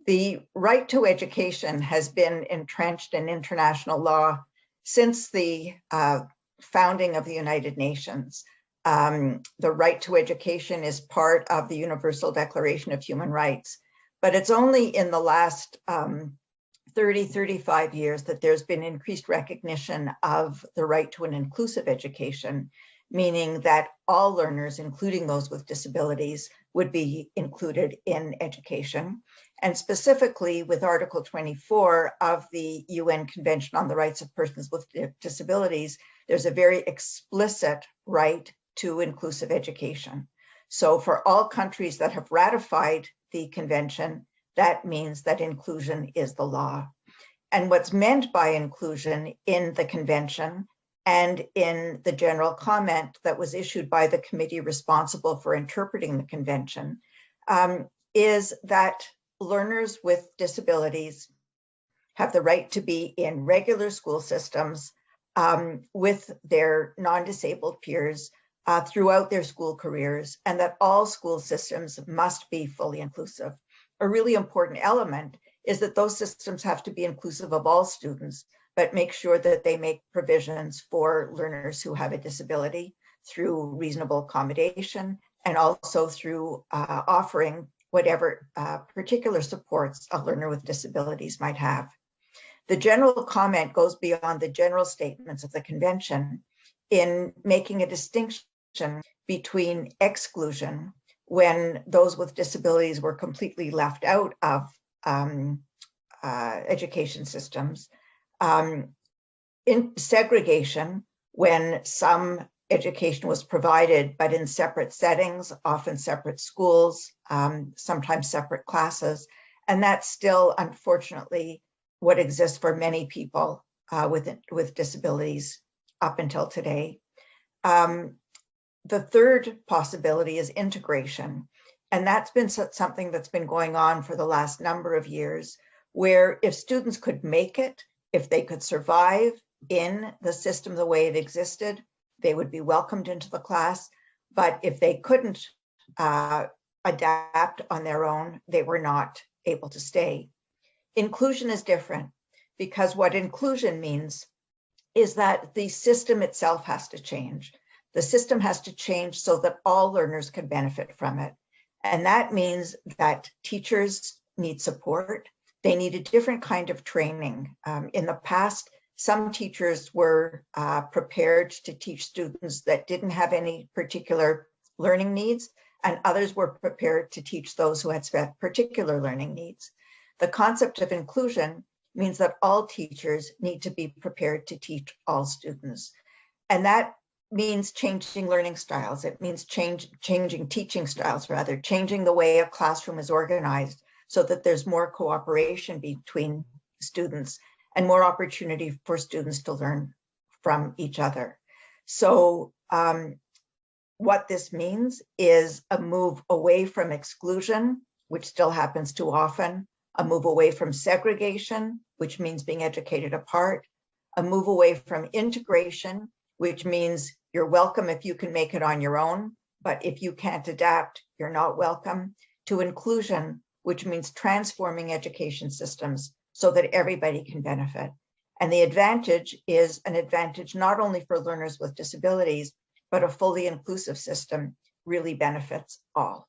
The right to education has been entrenched in international law since the founding of the United Nations. The right to education is part of the Universal Declaration of Human Rights, but it's only in the last 35 years that there's been increased recognition of the right to an inclusive education, meaning that all learners, including those with disabilities, would be included in education. And specifically with Article 24 of the UN Convention on the Rights of Persons with Disabilities, there's a very explicit right to inclusive education. So for all countries that have ratified the convention, that means that inclusion is the law. And what's meant by inclusion in the convention and in the general comment that was issued by the committee responsible for interpreting the convention is that learners with disabilities have the right to be in regular school systems with their non-disabled peers throughout their school careers, and that all school systems must be fully inclusive. A really important element is that those systems have to be inclusive of all students, but make sure that they make provisions for learners who have a disability through reasonable accommodation, and also through offering whatever particular supports a learner with disabilities might have. The general comment goes beyond the general statements of the convention in making a distinction between exclusion, when those with disabilities were completely left out of education systems, in segregation, when some education was provided, but in separate settings, often separate schools, sometimes separate classes. And that's still, unfortunately, what exists for many people with disabilities up until today. The third possibility is integration. And that's been something that's been going on for the last number of years, where if students could make it, if they could survive in the system the way it existed, they would be welcomed into the class. But if they couldn't adapt on their own, they were not able to stay. Inclusion is different, because what inclusion means is that the system itself has to change. The system has to change so that all learners can benefit from it. And that means that teachers need support. They need a different kind of training. In the past, some teachers were prepared to teach students that didn't have any particular learning needs, and others were prepared to teach those who had particular learning needs. The concept of inclusion means that all teachers need to be prepared to teach all students. And that means changing learning styles. It means changing teaching styles, rather, changing the way a classroom is organized so that there's more cooperation between students and more opportunity for students to learn from each other. So what this means is a move away from exclusion, which still happens too often, a move away from segregation, which means being educated apart, a move away from integration, which means you're welcome if you can make it on your own, but if you can't adapt, you're not welcome, to inclusion, which means transforming education systems so that everybody can benefit. And the advantage is an advantage not only for learners with disabilities, but a fully inclusive system really benefits all.